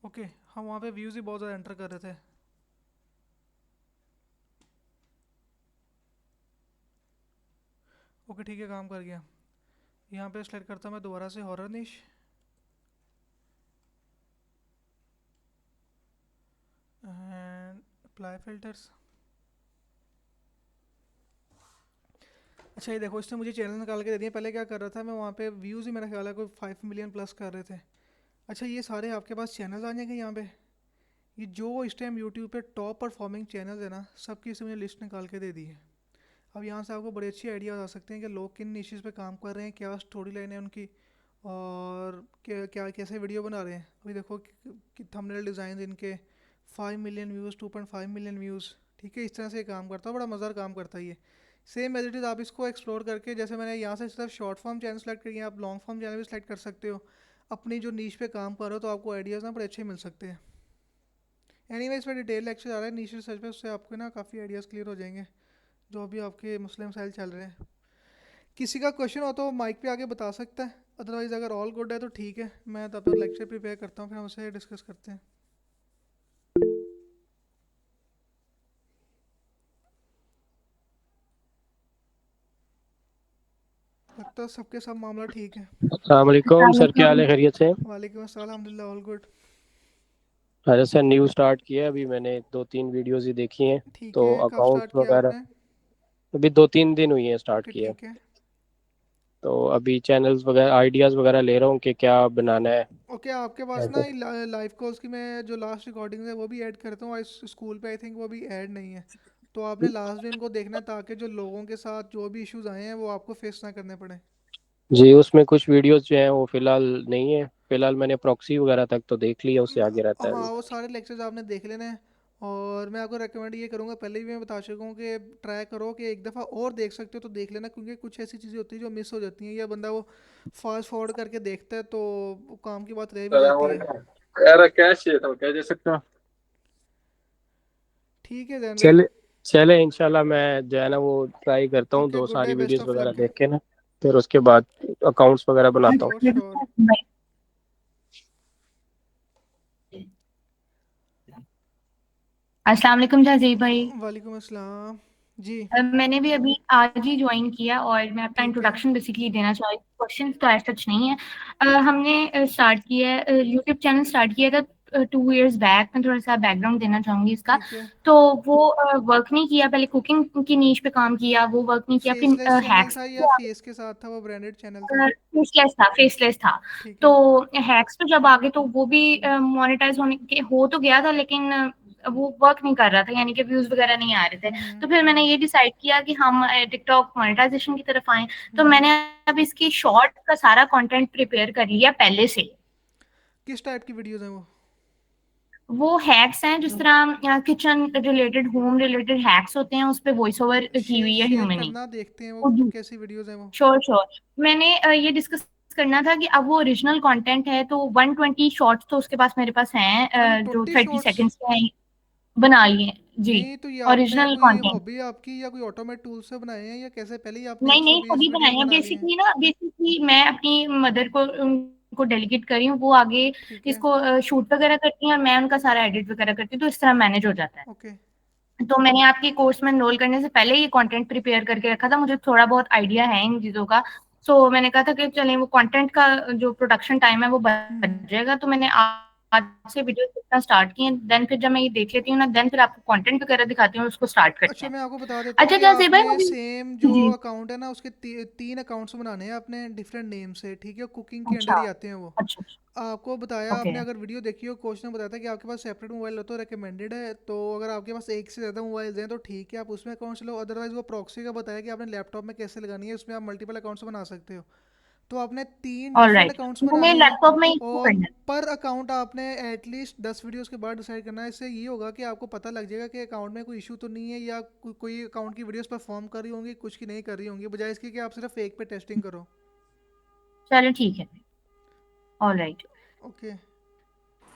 Okay, हम वहाँ पे व्यूज़ ही बहुत ज़्यादा एंटर कर रहे थे। ओके ठीक है, काम कर गया। यहाँ पे सेलेक्ट करता हूँ मैं दोबारा से हॉरर निश, एंड अप्लाई फ़िल्टर्स। अच्छा ये देखो, इसने मुझे चैनल निकाल के दे दिए। पहले क्या कर रहा था मैं, वहाँ पे व्यूज़ ही मेरा ख्याल है कोई 5 मिलियन प्लस कर रहे थे। अच्छा, ये सारे आपके पास चैनल्स आ जाएंगे यहाँ पे। ये जो इस टाइम यूट्यूब पे टॉप परफॉर्मिंग चैनल्स है ना, सबकी इसने मुझे लिस्ट निकाल के दे दी है। अब यहाँ से आपको बड़े अच्छे आइडियाज़ आ सकते हैं कि लोग किन निशेज़ पे काम कर रहे हैं, क्या स्टोरी लाइन है उनकी, और क्या क्या कैसे वीडियो बना रहे हैं। अभी देखो कि थंबनेल डिज़ाइन इनके 5 मिलियन व्यूज़, 2.5 मिलियन व्यूज़। ठीक है, इस तरह से ये काम करता है, बड़ा मज़ेदार काम करता है ये। सेम एज इट इज़ आप इसको एक्सप्लोर करके, जैसे मैंने यहाँ से सिर्फ शॉर्ट फॉर्म चैनल सेलेक्ट करिए, आप लॉन्ग फॉर्म चैनल भी सेलेक्ट कर सकते हो। अपनी जो नीश पे काम कर रहे हो तो आपको आइडियाज़ ना बड़े अच्छे मिल सकते हैं। एनीवे इस पर डिटेल लेक्चर आ रहा है नीश रिसर्च पे, उससे आपको ना काफ़ी आइडियाज़ क्लियर हो जाएंगे जो अभी आपके मसले मसाइल चल रहे हैं। किसी का क्वेश्चन हो तो माइक पे आके बता सकता है, अदरवाइज़ अगर ऑल गुड है तो ठीक है, मैं तब तक लेक्चर प्रिपेयर करता हूँ, फिर हम उसे डिस्कस करते हैं। लगता है सबके सब मामला ठीक है। अस्सलाम वालेकुम सर, क्या हाल है? खैरियत से हैं? वालेकुम अस्सलाम, अल्हम्दुलिल्लाह ऑल गुड। अरे सर, न्यू स्टार्ट किया है, अभी मैंने 2-3 वीडियोस ही देखी हैं। ठीक तो है, कब अकाउंट्स स्टार्ट किया वगैरह आपने? अभी 2-3 दिन हुई हैं स्टार्ट ओके किया। ठीक है। तो अभी चैनल्स वगैरह आइडियाज़ वगैरह ले रहा हूँ कि क्या बनाना है। ओके, आपके पास ना ऐसे लाइव कॉल्स की मैं जो लास्ट रिकॉर्डिंग है वो भी ऐड करता हूँ, इस स्कूल पे आई थिंक वो भी ऐड नहीं है। तो आपने लास्ट दिन को देखना है ताकि जो लोगों के साथ जो भी इश्यूज आए हैं वो आपको फेस ना करने पड़े। जी, उसमें कुछ वीडियोस जो हैं वो फ़िलहाल नहीं है। फ़िलहाल मैंने प्रॉक्सी वगैरह तक तो देख लिया, उससे आगे रहता है हाँ, अभी। वो सारे लेक्चर्स आपने देख लेने हैं। और मैं आपको रेकमेंड ये करूँगा, पहले भी मैं बता चुका हूँ कि ट्राई करो कि एक दफ़ा और देख सकते हो तो देख लेना, क्योंकि कुछ ऐसी चीज़ें होती हैं जो मिस हो जाती हैं, या बंदा वो फास्ट फॉरवर्ड करके देखता है तो वो काम की बात रह भी जाती है। यार कैश चाहिए था, क्या दे सकते हो? ठीक है जैन भाई। चले चले इंशाल्लाह, मैं जो है ना वो ट्राई करता हूँ, ओके, दो गुड डे, सारी बेस्ट वीडियोस ऑफ वगैरह लक। देख के ना, फिर उसके बाद अकाउंट्स वगैरह बनाता श्योर हूँ। श्योर। अस्सलाम वालेकुम जाजी भाई। वालेकुम अस्सलाम जी। मैंने भी अभी आज ही ज्वाइन किया और मैं अपना ठीक है। इंट्रोडक्शन बेसिकली देना चाहती हूँ। क्वेश्चंस तो ऐसा सच नहीं है। हमने स्टार्ट किया है, यूट्यूब चैनल स्टार्ट किया था 2 इयर्स बैक। मैं थोड़ा सा बैकग्राउंड देना चाहूँगी इसका। ठीक है। तो वो वर्क नहीं किया, पहले कुकिंग की नीश पे काम किया, वो वर्क नहीं किया। फेसलेस फिर चैनल हैक्स था या फेस के साथ था, वो ब्रांडेड चैनल था? फेसलेस था, फेसलेस था। ठीक तो है। हैक्स पे जब आगे तो वो भी मोनेटाइज होने के हो तो गया था, लेकिन वो वर्क नहीं कर रहा था, यानी कि व्यूज वगैरह नहीं आ रहे थे। तो फिर मैंने ये डिसाइड किया कि हम टिकटॉक मोनेटाइजेशन की तरफ आए। तो मैंने अब इसकी शॉर्ट का सारा कंटेंट प्रिपेयर कर लिया पहले से। किस टाइप की वीडियोस हैं वो? वो हैक्स हैं, जिस तरह kitchen related, home related hacks होते हैं, उस पे वॉइस ओवर की हुई है शेयर ह्यूमन ही। करना, देखते हैं वो कैसी वीडियोस हैं वो। Sure sure. मैंने ये डिस्कस करना था कि अब वो ओरिजिनल कंटेंट है तो 120 शॉर्ट्स तो उसके पास, मेरे पास हैं, जो 120 30 शॉर्ट्स? सेकंड्स के हैं, बना लिए जी। नहीं तो ये आपने ओरिजिनल कोई कंटेंट हॉबी आपकी या कोई ऑटोमेट टूल से बनाए हैं, या कैसे पहले ही आपने नहीं नहीं, खुद 120 ही वीडियोस बनाए हैं बना लिए हैं? बेसिकली ना। बेसिकली मैं अपनी मदर को उनको डेलीगेट कर रही हूँ, वो आगे ठीक है। इसको शूट वगैरह करती हैं और मैं उनका सारा एडिट वगैरह करती हूँ, तो इस तरह मैनेज हो जाता है। ओके। तो मैंने आपके कोर्स में एनरोल करने से पहले ये कंटेंट प्रिपेयर करके रखा था, मुझे थोड़ा बहुत आइडिया है इन चीज़ों का। सो मैंने कहा था कि चलें, वो कंटेंट का जो प्रोडक्शन टाइम है वो बच जाएगा। तो मैंने आज से वीडियो देखना स्टार्ट की है। देन फिर जब मैं ये देख लेती हूँ ना, देन फिर आपको कंटेंट वगैरह दिखाती हूँ, उसको स्टार्ट करते अच्छा, हैं। मैं आपको बता देता हूँ अच्छा कि जैसे भाई आपने मुझे सेम जो जी। अकाउंट है ना उसके 3 अकाउंट्स बनाने हैं आपने, डिफरेंट नेम से। ठीक है, कुकिंग के अच्छा अंडर ही आते हैं वो। अच्छा। आपको बताया, ओके। आपने अगर वीडियो देखी हो, कोच ने बताया था कि आपके पास सेपरेट मोबाइल हो तो रिकमेंडेड है। तो अगर आपके पास एक से ज़्यादा मोबाइल हैं तो ठीक है, आप उसमें अकाउंट चलो। अदरवाइज वो प्रॉक्सी का बताया कि आपने लैपटॉप में कैसे लगानी है, उसमें आप मल्टीपल अकाउंट्स बना सकते हो। तो आपने 3 ऑल डिफरेंट राइट, अकाउंट्स मैंने बनाने हैं लैपटॉप में ही इसको और करना है। पर अकाउंट आपने एटलीस्ट 10 वीडियोस के बाद डिसाइड करना है। इससे ये होगा कि आपको पता लग जाएगा कि अकाउंट में कोई इशू तो नहीं है या कोई अकाउंट की वीडियोस परफॉर्म कर रही होंगी, कुछ की नहीं कर रही होंगी, बजाय इसके कि आप सिर्फ एक पे टेस्टिंग करो। चलो ठीक है, ऑल राइट। ओके।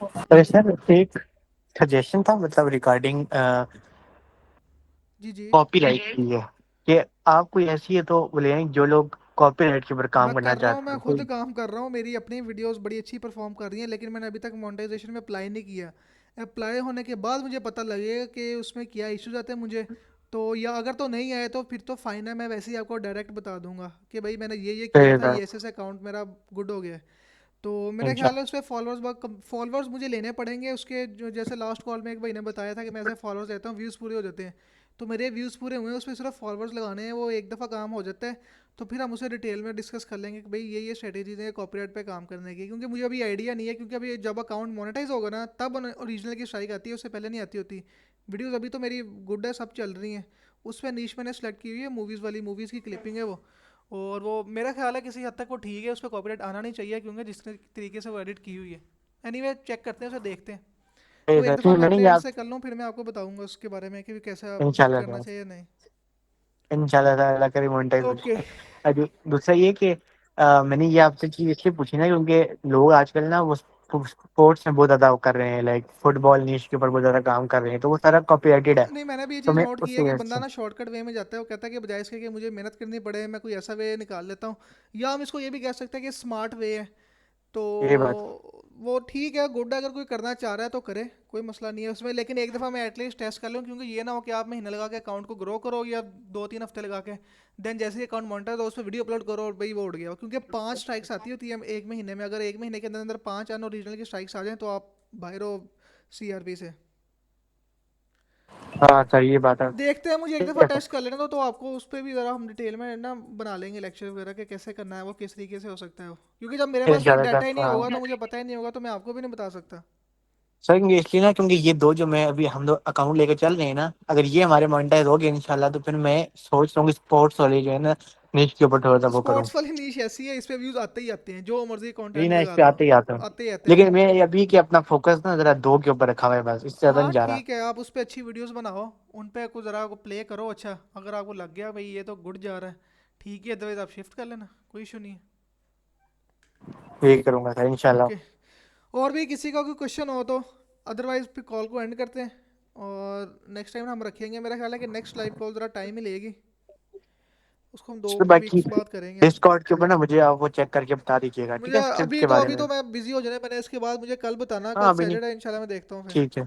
तो सर एक सजेशन था मतलब रिगार्डिंग जी जी। कॉपीराइट की है कि आप कोई ऐसी है तो बोले जो लोग कॉपीराइट के ऊपर मैं काम करना कर रहा हूँ, चाहते मैं हैं खुद कोई। काम कर रहा हूँ, मेरी अपनी वीडियोस बड़ी अच्छी परफॉर्म कर रही हैं, लेकिन मैंने अभी तक मोनेटाइजेशन में अप्लाई नहीं किया। अप्लाई होने के बाद मुझे पता लगेगा कि उसमें क्या इश्यूज आते हैं मुझे, तो या अगर तो नहीं आए तो फिर तो फाइन है, मैं वैसे ही आपको डायरेक्ट बता दूंगा कि भाई मैंने ये किया सही था, था। ये ऐसे अकाउंट मेरा गुड हो गया है। तो मेरा ख्याल है इंशाल्लाह। उस पर फॉलोअर्स मुझे लेने पड़ेंगे उसके, जो जैसे लास्ट कॉल में एक भाई ने बताया था कि मैं ऐसे फॉलोअर्स लेता हूँ व्यूज़ पूरे हो जाते हैं। तो मेरे व्यूज़ पूरे हुए हैं, उस पर सिर्फ फॉलोअर्स लगाने हैं, वो एक दफ़ा काम हो जाता है। तो फिर हम उसे डिटेल में डिस्कस कर लेंगे कि भाई ये स्ट्रेटेजीज है कॉपीराइट पे काम करने की, क्योंकि मुझे अभी आइडिया नहीं है, क्योंकि अभी जब अकाउंट मोनेटाइज होगा ना तब ओरिजिनल की स्ट्राइक आती है, उससे पहले नहीं आती होती। वीडियोज़ अभी तो मेरी गुड है, सब चल रही हैं। उस पर नीश मैंने सेलेक्ट की हुई है, मूवीज़ वाली, मूवीज़ की क्लिपिंग है वो। और वो मेरा ख्याल है किसी हद तक वो ठीक है, उस पर कॉपीराइट आना नहीं चाहिए, क्योंकि जिस तरीके से वो एडिट की हुई है। एनीवे चेक करते हैं, उसे देखते हैं। सही वो था एक दफ़ा क्योंकि मैं मैंने अपने ये एंड आप से कर लूँ, फिर मैं आपको बताऊंगा उसके बारे में कि कैसे इंशाल्लाह करना था। चाहिए नहीं। इंशाल्लाह ताला करे मोनेटाइज। ओके। अभी दूसरा ये कि मैंने ये आपसे चीज इसलिए पूछी ना क्योंकि लोग आजकल ना वो स्पोर्ट्स में बहुत ज्यादा वो कर रहे हैं, लाइक फुटबॉल नीश के ऊपर बहुत ज्यादा काम कर रहे हैं, तो वो सारा कॉपीराइटेड है। नहीं, मैंने भी ये तो चीज़ मैं नोट की उस है कि वजह बंदा से ना शॉर्टकट वे में जाता है, वो कहता है कि बजाय इसके कि मुझे मेहनत करनी पड़े मैं कोई ऐसा वे निकाल लेता हूँ, या हम इसको ये भी कह सकते हैं कि स्मार्ट वे है। तो ये बात। वो ठीक है, गुड है, अगर कोई करना चाह रहा है तो करे, कोई मसला नहीं है उसमें, लेकिन एक दफ़ा मैं एटलीस्ट टेस्ट कर लूँ, क्योंकि ये ना हो कि आप महीने लगा के अकाउंट को ग्रो करो या 2-3 हफ्ते लगा के, देन जैसे ही अकाउंट मॉनिटर तो उस पर वीडियो अपलोड करो और भाई वो उड़ गया, क्योंकि 5 स्ट्राइक्स आती होती है एक महीने में। अगर एक महीने के अंदर अंदर 5 अनओरिजिनल की स्ट्राइक्स आ जाएँ तो आप बाहर हो CRP से। हाँ सर ये बात है। देखते हैं, मुझे एक दफ़ा टेस्ट कर लेना तो आपको उस पर भी ज़रा हम डिटेल में ना बना लेंगे लेक्चर वगैरह के कैसे करना है वो, किस तरीके से हो सकता है वो, क्योंकि जब मेरे पास कोई इंशाल्लाह डाटा ही सर। नहीं होगा हाँ तो मुझे पता ही नहीं होगा, तो मैं आपको भी नहीं बता सकता। सर ये इसलिए ना क्योंकि ये दो जो मैं अभी हम लोग अकाउंट लेकर चल रहे हैं ना, अगर ये हमारे मोनेटाइज हो गए इंशाल्लाह तो फिर मैं सोच रहा हूँ स्पोर्ट्स वाले जो है ना नीच के ऊपर थोड़ा सा वो करूँ। स्पोर्ट्स वाली नीश ऐसी है, इस पे व्यूज़ आते ही आते हैं, जो मर्जी यही कंटेंट ना इस लगा पे लो, आते ही आता हूँ। आते ही आते हैं। लेकिन मैं अभी कि अपना फोकस ना जरा दो के ऊपर रखा हुआ है, बस इससे ज्यादा हाँ नहीं जा रहा। ठीक है, आप उस पर अच्छी वीडियोस बनाओ, उन पे कुछ ज़रा को प्ले करो, अच्छा अगर आपको लग गया भाई ये तो गुड जा रहा है, ठीक है, अदरवाइज आप शिफ्ट कर लेना, कोई इशू नहीं है। यही करूंगा सर इंशाल्लाह। ओके। और भी किसी का कोई क्वेश्चन हो तो, अदरवाइज फिर कॉल को एंड करते हैं, और नेक्स्ट टाइम हम रखेंगे, मेरा ख्याल है कि नेक्स्ट लाइव कॉल ज़रा टाइम ही लेगी, उसको हम दो सर बाकी वीक्स बाद करेंगे। डिस्कॉर्ड के ऊपर ना मुझे आप वो चेक करके बता दीजिएगा, ठीक मुझे है, स्क्रिप्ट अभी के तो बारे अभी में। तो मैं बिजी हो जाना है, मैंने इसके बाद मुझे कल बताना, हाँ कल अभी नहीं। सैटरडे इंशाल्लाह मैं देखता हूँ फिर। ठीक है।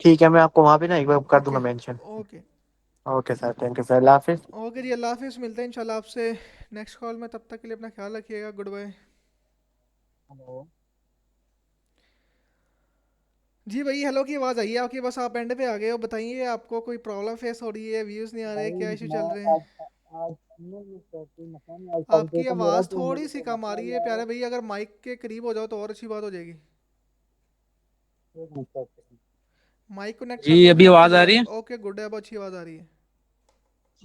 ठीक है मैं आपको वहाँ पे ना एक बार कर दूंगा okay. Mention. Okay. Okay sir, thank you sir, अल्लाह हाफिज़। ओके जी, अल्लाह हाफिज़, मिलते हैं इंशाल्लाह आपसे नेक्स्ट कॉल में, तब तक के लिए अपना ख्याल रखिएगा, गुड बाय। जी भाई, हेलो की आवाज़ आई है आपकी, बस आप एंड पे आ गए हो, बताइए आपको कोई प्रॉब्लम फेस हो रही है, व्यूज़ नहीं आ रहे, क्या भाई इशू चल मैं रहे हैं? आज नहीं कोई मसला नहीं, आज आपकी कंप्यूटर मेरा आवाज़ तो थोड़ी मेरे सी को कम आ मसला रही ये है आ रहा प्यारे भाई, अगर माइक के करीब हो जाओ तो और अच्छी बात हो जाएगी। है, एक मिनट सर। माइक कनेक्ट जी कर लो, अभी फिर अच्छी आवाज आ बात रही है। है। ओके गुड है, अब अच्छी आवाज़ आ रही है।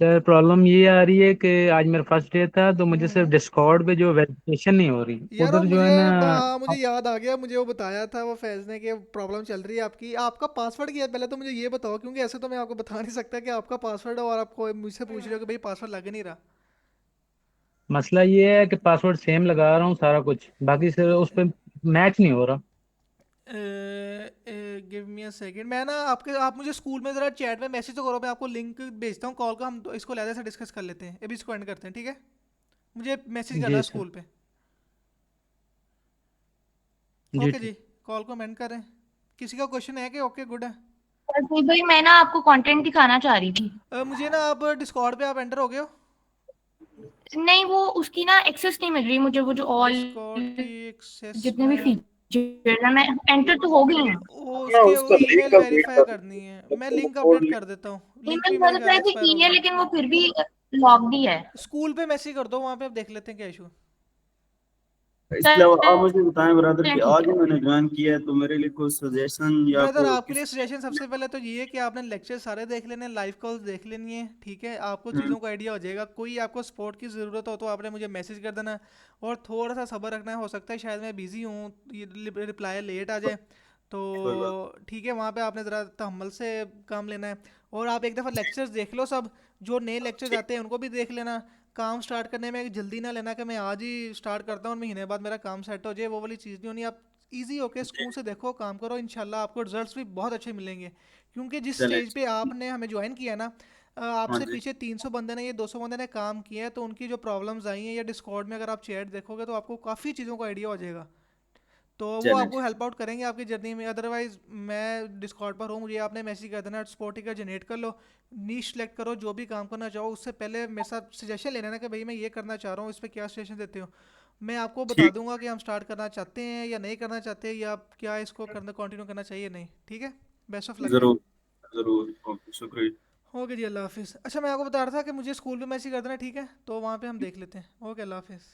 सर प्रॉब्लम ये आ रही है कि आज मेरा फर्स्ट डे था तो मुझे सिर्फ हम्म। डिस्कॉर्ड पे जो वेरिफिकेशन नहीं हो रही यार वो उधर जो मुझे, है ना। हाँ मुझे याद आ गया, मुझे वो बताया था वो फैज़ ने कि प्रॉब्लम चल रही है आपकी, आपका पासवर्ड क्या है पहले तो मुझे ये बताओ, क्योंकि ऐसे तो मैं आपको बता नहीं सकता कि आपका पासवर्ड है और आपको मुझसे पूछ रहे हो कि भाई पासवर्ड लग नहीं रहा। मसला ये है कि पासवर्ड सेम लगा रहा हूँ सारा कुछ, बाकी सिर्फ उस पर मैच नहीं हो रहा। गिव मी अ सेकंड, मैं ना आप मुझे स्कूल में ज़रा चैट में मैसेज तो करो, मैं आपको लिंक भेजता हूँ कॉल का, हम तो इसको लहजा से डिस्कस कर लेते हैं, अभी इसको एंड करते हैं, ठीक है? मुझे मैसेज करना जी है सर। स्कूल पे। जी ओके ठीक। जी, कॉल को एंड करें। किसी का क्वेश्चन है कि ओके गुड है? जी भाई, मैं ना आपको कंटेंट दिखाना चाह रही थी। मुझे ना आप डिस्कॉर्ड पे आप एंटर हो गए हो? नहीं, वो उसकी ना एक्सेस नहीं मिल रही मुझे, वो जो ऑल डिस्कॉर्ड की एक्सेस जितने भी में फीचर है, मैं एंटर तो हो गई हूँ। वो ना उसके वो उसका लिंक ईमेल अपडेट वेरीफाई कर करनी है, मैं मतलब लिंक कोड अपडेट लिंक। कर देता हूँ, लिंक भी ईमेल मेरे ख्याल है वेरीफाई तो एक्सपायर हो की गई है, है। लेकिन वो फिर भी लॉग्ड ही है। स्कूल पे मैसेज कर दो, वहाँ पे आप देख लेते हैं क्या इशू। इसके अलावा आप मुझे बताएं ब्रदर चलें कि ठीक आज है। ही मैंने ज्वाइन किया है, तो मेरे लिए कोई सजेशन या ब्रदर कोई आपके लिए किस। सजेशन सबसे पहले तो ये है कि आपने लेक्चर सारे देख लेने हैं, लाइव कॉल्स देख लेनी है, ठीक है, आपको हम्म, चीज़ों का आइडिया हो जाएगा। कोई आपको सपोर्ट की ज़रूरत हो तो आपने मुझे मैसेज कर देना है, और थोड़ा सा सब्र रखना है, हो सकता है शायद मैं बिज़ी हूँ, ये रिप्लाई लेट आ जाए, तो कोई बात। ठीक है, वहाँ पे आपने ज़रा तहम्मुल से काम लेना है। और आप एक दफ़ा लेक्चर्स देख लो सब, जो नए लेक्चर्स ठीक। आते हैं उनको भी देख लेना। काम स्टार्ट करने में जल्दी ना लेना कि मैं आज ही स्टार्ट करता हूँ और महीने बाद मेरा काम सेट हो जाए, वो वाली चीज़ नहीं होनी। आप इजी होके जी, सुकून से देखो, काम करो, इंशाल्लाह आपको रिजल्ट्स भी बहुत अच्छे मिलेंगे। क्योंकि जिस चलें। स्टेज पे आपने हमें ज्वाइन किया ना, हाँ आपसे जी। पीछे 300 बंदे ने या 200 बंदे ने काम किया है, तो उनकी जो प्रॉब्लम्स आई हैं, या डिस्कॉर्ड में अगर आप चैट देखोगे तो आपको काफ़ी चीज़ों का आइडिया हो जाएगा, तो वो चलें। आपको हेल्प आउट करेंगे आपकी जर्नी में। अदरवाइज मैं डिस्कॉर्ड पर हूँ, मुझे आपने मैसेज कर देना, स्पॉटिका जनरेट कर लो, नीश सेलेक्ट करो, जो भी काम करना चाहो। उससे पहले मेरे साथ सजेशन लेना ना कि भाई मैं ये करना चाह रहा हूँ, इस पर क्या सजेशन देते हो। मैं आपको बता ठीक। दूंगा कि हम स्टार्ट करना चाहते हैं या नहीं करना चाहते, या क्या इसको करना कंटिन्यू करना चाहिए नहीं, ठीक है। बेस्ट ऑफ लक जी। जरूर। जरूर, ओके, शुक्रिया। ओके जी, अल्लाह हाफिज़। अच्छा, मैं आपको बता रहा था कि मुझे स्कूल पे मैसेज कर देना, ठीक है, तो वहाँ पे हम देख लेते हैं। ओके, अल्लाह हाफिज़।